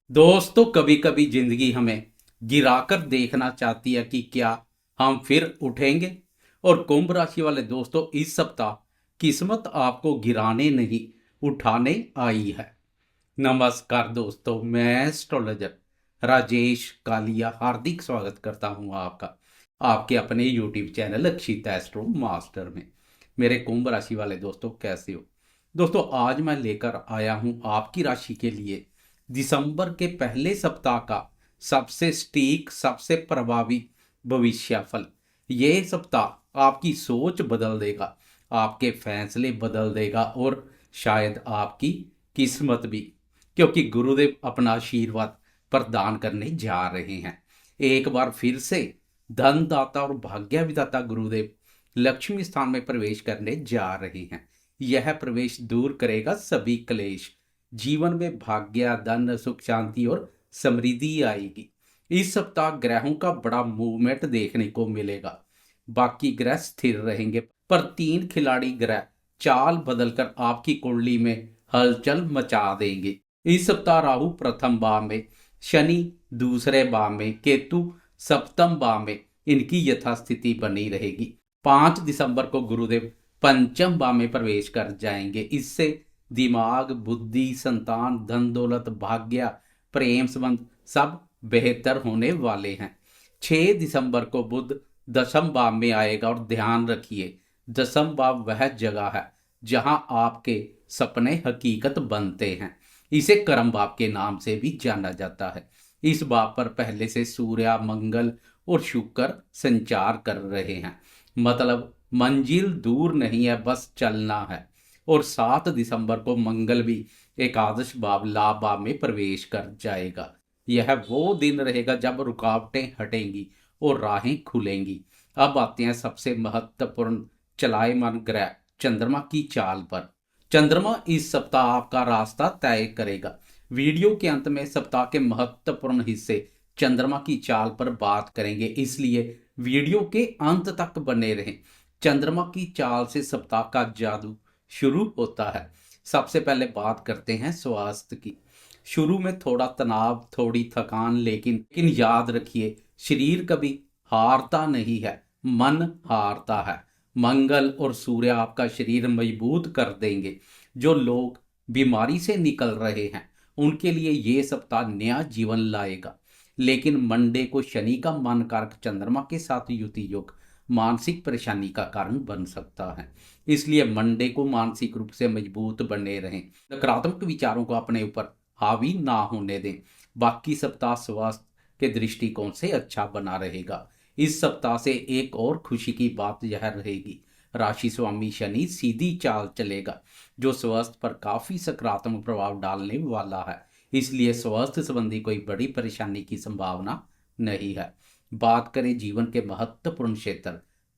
दोस्तों, कभी कभी जिंदगी हमें गिराकर देखना चाहती है कि क्या हम फिर उठेंगे। और कुंभ राशि वाले दोस्तों, इस सप्ताह किस्मत आपको गिराने नहीं, उठाने आई है। नमस्कार दोस्तों, मैं एस्ट्रोलॉजर राजेश कालिया हार्दिक स्वागत करता हूं आपका आपके अपने यूट्यूब चैनल अक्षित एस्ट्रो मास्टर में। मेरे कुंभ राशि वाले दोस्तों, कैसे हो? दोस्तों, आज मैं लेकर आया हूं आपकी राशि के लिए दिसंबर के पहले सप्ताह का सबसे सटीक, सबसे प्रभावी भविष्यफल। ये सप्ताह आपकी सोच बदल देगा, आपके फैसले बदल देगा और शायद आपकी किस्मत भी, क्योंकि गुरुदेव अपना आशीर्वाद प्रदान करने जा रहे हैं। एक बार फिर से धनदाता और भाग्य विधाता गुरुदेव लक्ष्मी स्थान में प्रवेश करने जा रहे हैं। यह प्रवेश दूर करेगा सभी क्लेश। जीवन में भाग्य, धन, सुख, शांति और समृद्धि आएगी। इस सप्ताह ग्रहों का बड़ा मूवमेंट देखने को मिलेगा। बाकी ग्रह स्थिर रहेंगे, पर तीन खिलाड़ी ग्रह चाल बदलकर आपकी कुंडली में हलचल मचा देंगे। इस सप्ताह राहु प्रथम भाव में, शनि दूसरे भाव में, केतु सप्तम भाव में इनकी यथास्थिति बनी रहेगी। 5 दिसंबर को गुरुदेव पंचम भाव में प्रवेश कर जाएंगे। इससे दिमाग, बुद्धि, संतान, धन दौलत, भाग्य, प्रेम संबंध सब बेहतर होने वाले हैं। 6 दिसंबर को बुध दशम भाव में आएगा और ध्यान रखिए, दशम भाव वह जगह है जहां आपके सपने हकीकत बनते हैं। इसे कर्म भाव के नाम से भी जाना जाता है। इस भाव पर पहले से सूर्य, मंगल और शुक्र संचार कर रहे हैं। मतलब मंजिल दूर नहीं है, बस चलना है। और 7 दिसंबर को मंगल भी एकादश भाव लाभ भाव में प्रवेश कर जाएगा। यह वो दिन रहेगा जब रुकावटें हटेंगी और राहें खुलेंगी। अब आते हैं सबसे महत्वपूर्ण चलायमान ग्रह चंद्रमा की चाल पर। चंद्रमा इस सप्ताह आपका रास्ता तय करेगा। वीडियो के अंत में सप्ताह के महत्वपूर्ण हिस्से चंद्रमा की चाल पर बात करेंगे, इसलिए वीडियो के अंत तक बने रहें। चंद्रमा की चाल से सप्ताह का जादू शुरू होता है। सबसे पहले बात करते हैं स्वास्थ्य की। शुरू में थोड़ा तनाव, थोड़ी थकान, लेकिन याद रखिए, शरीर कभी हारता नहीं है, मन हारता है। मंगल और सूर्य आपका शरीर मजबूत कर देंगे। जो लोग बीमारी से निकल रहे हैं उनके लिए ये सप्ताह नया जीवन लाएगा। लेकिन मंडे को शनि का मान कारक चंद्रमा के साथ युति योग मानसिक परेशानी का कारण बन सकता है। इसलिए मंडे को मानसिक रूप से मजबूत बने रहें, नकारात्मक विचारों को अपने ऊपर हावी ना होने दें। बाकी सप्ताह स्वास्थ्य के दृष्टिकोण से अच्छा बना रहेगा। इस सप्ताह से एक और खुशी की बात यह रहेगी, राशि स्वामी शनि सीधी चाल चलेगा, जो स्वास्थ्य पर काफी सकारात्मक प्रभाव डालने वाला है। इसलिए स्वास्थ्य संबंधी कोई बड़ी परेशानी की संभावना नहीं है। बात करें जीवन के महत्वपूर्ण क्षेत्र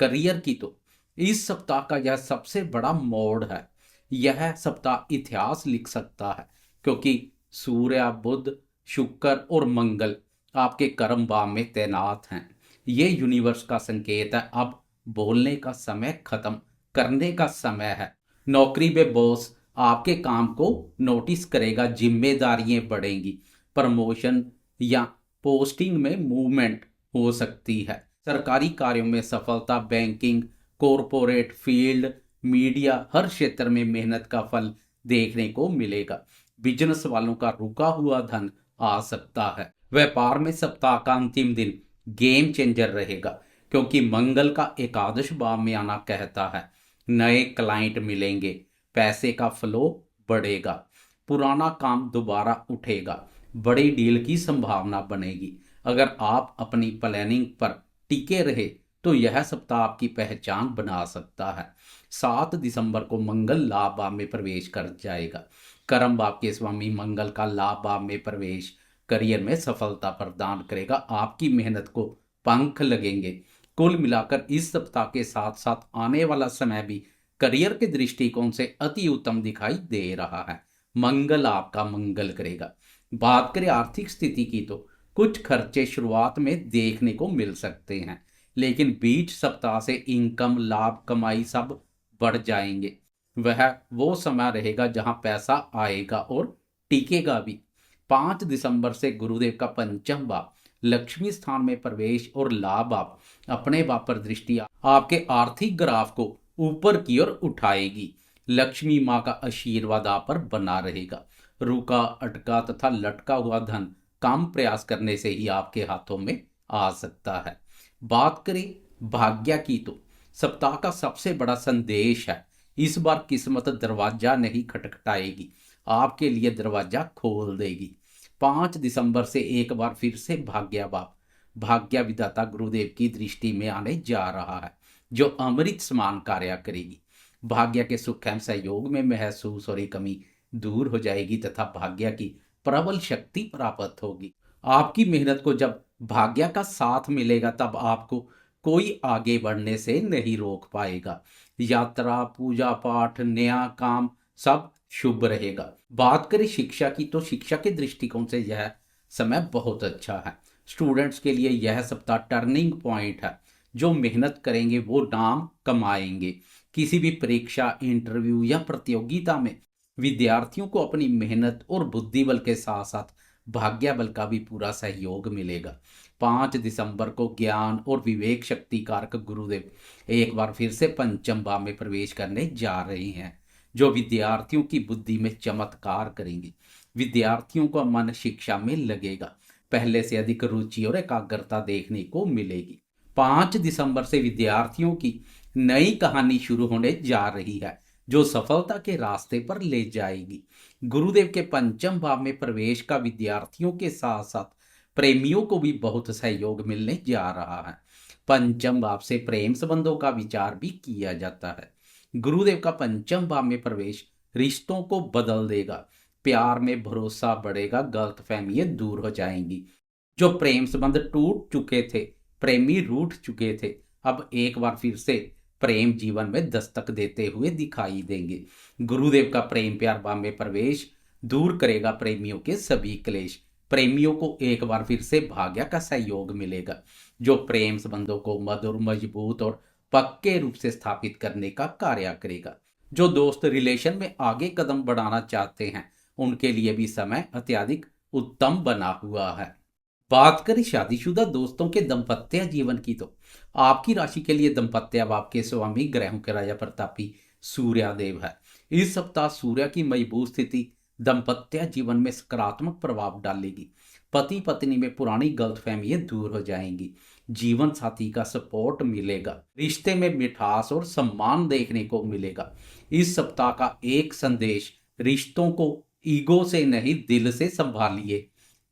करियर की, तो इस सप्ताह का यह सबसे बड़ा मोड़ है। यह सप्ताह इतिहास लिख सकता है, क्योंकि सूर्य, बुध, शुक्र और मंगल आपके कर्म भाव में तैनात हैं। ये यूनिवर्स का संकेत है, अब बोलने का समय खत्म करने का समय है। नौकरी में बॉस आपके काम को नोटिस करेगा, जिम्मेदारियां बढ़ेंगी, प्रमोशन या पोस्टिंग में मूवमेंट हो सकती है। सरकारी कार्यों में सफलता, बैंकिंग, कॉरपोरेट फील्ड, मीडिया, हर क्षेत्र में मेहनत का फल देखने को मिलेगा। बिजनेस वालों का रुका हुआ धन आ सकता है। व्यापार में सप्ताह का अंतिम दिन गेम चेंजर रहेगा, क्योंकि मंगल का एकादश भाव में आना कहता है नए क्लाइंट मिलेंगे, पैसे का फ्लो बढ़ेगा, पुराना काम दोबारा उठेगा, बड़ी डील की संभावना बनेगी। अगर आप अपनी प्लानिंग पर टिके रहे तो यह सप्ताह आपकी पहचान बना सकता है। 7 दिसंबर को मंगल लाभ भाव में प्रवेश कर जाएगा। कर्म भाव के स्वामी मंगल का लाभ भाव में प्रवेश करियर में सफलता प्रदान करेगा। आपकी मेहनत को पंख लगेंगे। कुल मिलाकर इस सप्ताह के साथ साथ आने वाला समय भी करियर के दृष्टिकोण से अति उत्तम दिखाई दे रहा है। मंगल आपका मंगल करेगा। बात करें आर्थिक स्थिति की, तो कुछ खर्चे शुरुआत में देखने को मिल सकते हैं, लेकिन बीच सप्ताह से इनकम, लाभ, कमाई सब बढ़ जाएंगे। वह वो समय रहेगा जहां पैसा आएगा और टिकेगा भी। 5 दिसंबर से गुरुदेव का पंचम भाव लक्ष्मी स्थान में प्रवेश और लाभ भाव अपने भाव पर दृष्टि आपके आर्थिक ग्राफ को ऊपर की ओर उठाएगी। लक्ष्मी माँ का आशीर्वाद आप पर बना रहेगा। रुका अटका तथा लटका हुआ धन काम प्रयास करने से ही आपके हाथों में आ सकता है। बात करें भाग्य की तो सप्ताह का सबसे बड़ा संदेश है, इस बार किस्मत दरवाजा नहीं खटखटाएगी, आपके लिए दरवाजा खोल देगी। 5 दिसंबर से एक बार फिर से भाग्य विधाता गुरुदेव की दृष्टि में आने जा रहा है, जो अमृत समान कार्य करेगी। भाग्य के सुख एवं सहयोग में महसूस हो रही कमी दूर हो जाएगी तथा भाग्य की प्रबल शक्ति प्राप्त होगी। आपकी मेहनत को जब भाग्य का साथ मिलेगा तब आपको कोई आगे बढ़ने से नहीं रोक पाएगा। यात्रा, पूजा पाठ, नया काम सब शुभ रहेगा। बात करें शिक्षा की तो शिक्षा के दृष्टिकोण से यह समय बहुत अच्छा है। स्टूडेंट्स के लिए यह सप्ताह टर्निंग पॉइंट है। जो मेहनत करेंगे वो नाम कमाएंगे। किसी भी परीक्षा, इंटरव्यू या प्रतियोगिता में विद्यार्थियों को अपनी मेहनत और बुद्धि बल के साथ साथ भाग्य बल का भी पूरा सहयोग मिलेगा। 5 दिसंबर को ज्ञान और विवेक शक्ति कारक गुरुदेव एक बार फिर से पंचम भाव में प्रवेश करने जा रहे हैं, जो विद्यार्थियों की बुद्धि में चमत्कार करेंगे। विद्यार्थियों का मन शिक्षा में लगेगा, पहले से अधिक रुचि और एकाग्रता देखने को मिलेगी। 5 दिसंबर से विद्यार्थियों की नई कहानी शुरू होने जा रही है, जो सफलता के रास्ते पर ले जाएगी। गुरुदेव के पंचम भाव में प्रवेश का विद्यार्थियों के साथ साथ प्रेमियों को भी बहुत सहयोग मिलने जा रहा है। पंचम भाव से प्रेम संबंधों का विचार भी किया जाता है। गुरुदेव का पंचम भाव में प्रवेश रिश्तों को बदल देगा, प्यार में भरोसा बढ़ेगा, गलतफहमियां दूर हो जाएंगी। जो प्रेम संबंध टूट चुके थे, प्रेमी रूठ चुके थे, अब एक बार फिर से प्रेम जीवन में दस्तक देते हुए दिखाई देंगे। गुरुदेव का प्रेम प्यार भाव में प्रवेश दूर करेगा प्रेमियों के सभी क्लेश। प्रेमियों को एक बार फिर से भाग्य का सहयोग मिलेगा, जो प्रेम संबंधों को मधुर, मजबूत और पक्के रूप से स्थापित करने का कार्य करेगा। जो दोस्त रिलेशन में आगे कदम बढ़ाना चाहते हैं, उनके लिए भी समय अत्यधिक उत्तम बना हुआ है। बात करें शादीशुदा दोस्तों के दाम्पत्य जीवन की तो आपकी राशि के लिए दाम्पत्य भाव के स्वामी ग्रहों के राजा प्रतापी सूर्यदेव है। इस सप्ताह सूर्य की मजबूत स्थिति दाम्पत्य जीवन में सकारात्मक प्रभाव डालेगी। पति पत्नी में पुरानी गलतफहमियां दूर हो जाएंगी। जीवन साथी का सपोर्ट मिलेगा। रिश्ते में मिठास और सम्मान देखने को मिलेगा। इस सप्ताह का एक संदेश, रिश्तों को ईगो से नहीं दिल से संभालिए।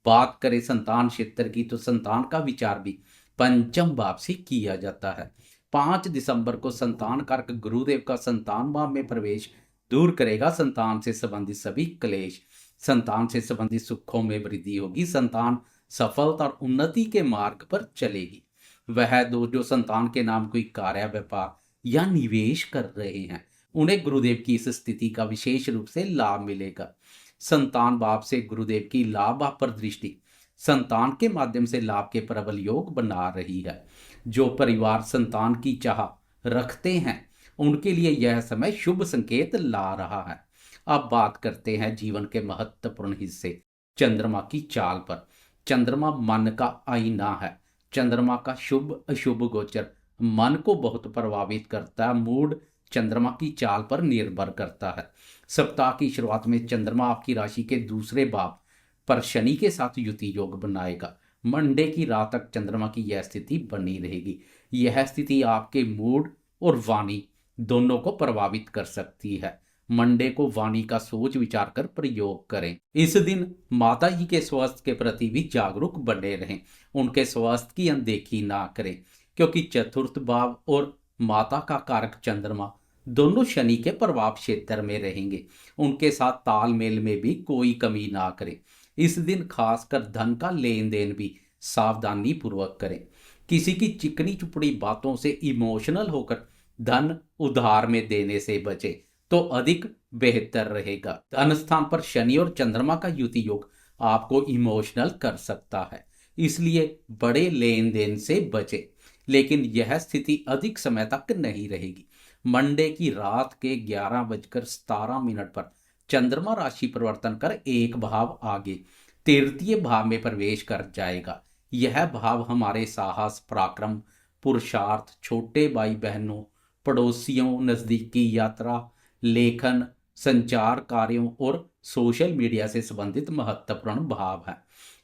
बात करें संतान क्षेत्र की तो संतान का विचार भी पंचम भाव से किया जाता है। 5 दिसंबर को संतान कारक गुरुदेव का संतान भाव में प्रवेश दूर करेगा संतान से संबंधित सभी क्लेश। संतान से संबंधित सुखों में वृद्धि होगी। संतान सफलता और उन्नति के मार्ग पर चलेगी। वह दो जो संतान के नाम कोई कार्य, व्यापार या निवेश कर रहे हैं, उन्हें गुरुदेव की इस स्थिति का विशेष रूप से लाभ मिलेगा। संतान भाव से गुरुदेव की लाभ भाव पर दृष्टि संतान के माध्यम से लाभ के प्रबल योग बना रही है। जो परिवार संतान की चाह रखते हैं, उनके लिए यह समय शुभ संकेत ला रहा है। अब बात करते हैं जीवन के महत्वपूर्ण हिस्से चंद्रमा की चाल पर। चंद्रमा मन का आईना है। चंद्रमा का शुभ अशुभ गोचर मन को बहुत प्रभावित करता है। मूड चंद्रमा की चाल पर निर्भर करता है। सप्ताह की शुरुआत में चंद्रमा आपकी राशि के दूसरे भाव पर शनि के साथ युति योग बनाएगा। मंडे की रात तक चंद्रमा की यह स्थिति बनी रहेगी। यह स्थिति आपके मूड और वाणी दोनों को प्रभावित कर सकती है। मंडे को वाणी का सोच विचार कर प्रयोग करें। इस दिन माता जी के स्वास्थ्य के प्रति भी जागरूक बने रहें। उनके स्वास्थ्य की अनदेखी ना करें, क्योंकि चतुर्थ भाव और माता का कारक चंद्रमा दोनों शनि के प्रभाव क्षेत्र में रहेंगे। उनके साथ तालमेल में भी कोई कमी ना करें। इस दिन खासकर धन का लेन देन भी सावधानी पूर्वक करें। किसी की चिकनी चुपड़ी बातों से इमोशनल होकर धन उधार में देने से बचे तो अधिक बेहतर रहेगा। धन स्थान पर शनि और चंद्रमा का युति योग आपको इमोशनल कर सकता है, इसलिए बड़े लेन देन से बचे। लेकिन यह स्थिति अधिक समय तक नहीं रहेगी। मंडे की रात के 11:17 पर चंद्रमा राशि परिवर्तन कर एक भाव आगे तृतीय भाव में प्रवेश कर जाएगा। यह भाव हमारे साहस, पराक्रम, पुरुषार्थ, छोटे भाई बहनों, पड़ोसियों, नज़दीकी यात्रा, लेखन, संचार कार्यों और सोशल मीडिया से संबंधित महत्वपूर्ण भाव है।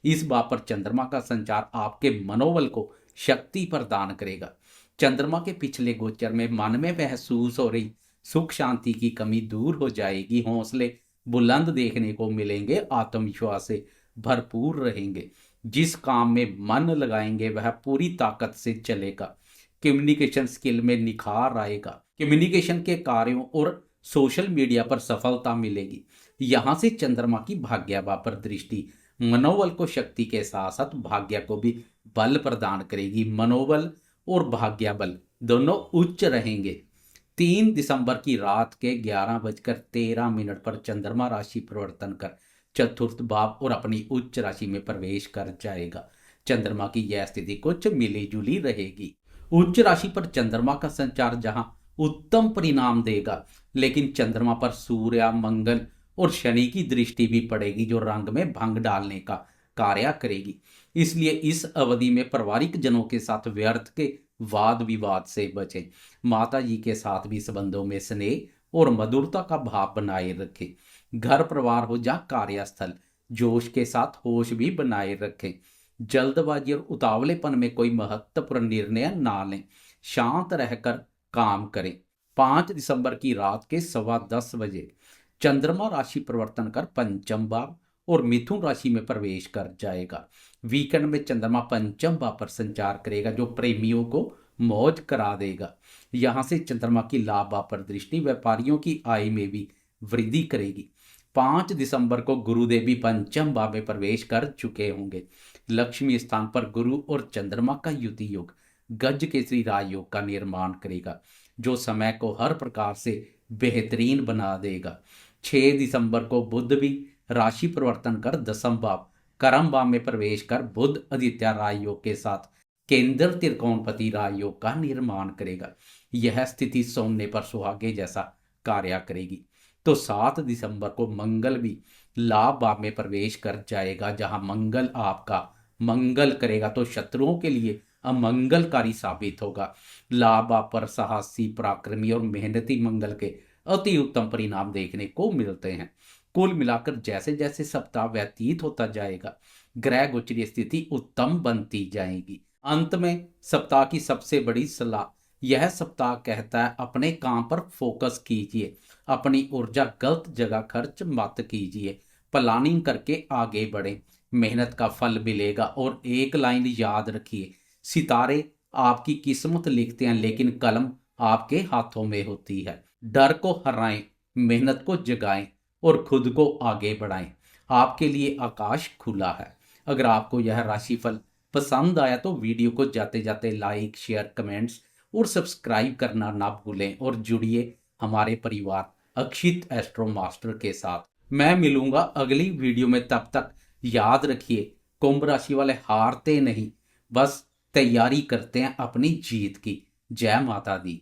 इस भाव पर चंद्रमा का संचार आपके मनोबल को शक्ति प्रदान करेगा। चंद्रमा के पिछले गोचर में मन में महसूस हो रही सुख शांति की कमी दूर हो जाएगी। हौसले बुलंद देखने को मिलेंगे। आत्मविश्वास से भरपूर रहेंगे। जिस काम में मन लगाएंगे वह पूरी ताकत से चलेगा। कम्युनिकेशन स्किल में निखार आएगा। कम्युनिकेशन के कार्यों और सोशल मीडिया पर सफलता मिलेगी। यहाँ से चंद्रमा की भाग्य भाव पर दृष्टि मनोबल को शक्ति के साथ साथ भाग्य को भी बल प्रदान करेगी। मनोबल और भाग्य बल दोनों उच्च रहेंगे। 3 दिसंबर की रात के 11:13 पर चंद्रमा राशि परिवर्तन कर चतुर्थ भाव और अपनी उच्च राशि में प्रवेश कर जाएगा। चंद्रमा की यह स्थिति कुछ मिली जुली रहेगी। उच्च राशि पर चंद्रमा का संचार जहां उत्तम परिणाम देगा, लेकिन चंद्रमा पर सूर्य, मंगल और शनि की दृष्टि भी पड़ेगी जो रंग में भंग डालने का कार्य करेगी। इसलिए इस अवधि में पारिवारिक जनों के साथ व्यर्थ के वाद विवाद से बचें। माता जी के साथ भी संबंधों में स्नेह और मधुरता का भाव बनाए रखें। घर परिवार हो या कार्यस्थल, जोश के साथ होश भी बनाए रखें। जल्दबाजी और उतावलेपन में कोई महत्वपूर्ण निर्णय ना लें। शांत रहकर काम करें। 5 दिसंबर की रात के 10:15 चंद्रमा राशि परिवर्तन कर पंचम भाव और मिथुन राशि में प्रवेश कर जाएगा। वीकेंड में चंद्रमा पंचम भाव पर संचार करेगा जो प्रेमियों को मौज करा देगा। यहां से चंद्रमा की लाभ भाव पर दृष्टि व्यापारियों की आय में भी वृद्धि करेगी। 5 दिसंबर को गुरुदेव भी पंचम भाव में प्रवेश कर चुके होंगे। लक्ष्मी स्थान पर गुरु और चंद्रमा का युति योग गज केसरी राजयोग का निर्माण करेगा जो समय को हर प्रकार से बेहतरीन बना देगा। 6 दिसंबर को बुध भी राशि परिवर्तन कर दसम भाव कर्म भाव में प्रवेश कर बुध आदित्य राजयोग के साथ केंद्र त्रिकोणपति राजयोग का निर्माण करेगा। यह स्थिति सोने पर सुहागे जैसा कार्य करेगी। तो 7 दिसंबर को मंगल भी लाभ भाव में प्रवेश कर जाएगा। जहां मंगल आपका मंगल करेगा तो शत्रुओं के लिए अमंगलकारी साबित होगा। लाभ भाव पर साहसी, पराक्रमी और मेहनती मंगल के अति उत्तम परिणाम देखने को मिलते हैं। कुल मिलाकर जैसे जैसे सप्ताह व्यतीत होता जाएगा ग्रह गोचरीय स्थिति उत्तम बनती जाएगी। अंत में सप्ताह की सबसे बड़ी सलाह, यह सप्ताह कहता है अपने काम पर फोकस कीजिए। अपनी ऊर्जा गलत जगह खर्च मत कीजिए। प्लानिंग करके आगे बढ़ें। मेहनत का फल मिलेगा। और एक लाइन याद रखिए, सितारे आपकी किस्मत लिखते हैं लेकिन कलम आपके हाथों में होती है। डर को हराएं, मेहनत को जगाएं और खुद को आगे बढ़ाएं। आपके लिए आकाश खुला है। अगर आपको यह राशिफल पसंद आया तो वीडियो को जाते जाते लाइक, शेयर, कमेंट्स और सब्सक्राइब करना ना भूलें और जुड़िए हमारे परिवार अक्षित एस्ट्रो मास्टर के साथ। मैं मिलूंगा अगली वीडियो में। तब तक याद रखिए, कुंभ राशि वाले हारते नहीं, बस तैयारी करते हैं अपनी जीत की। जय माता दी।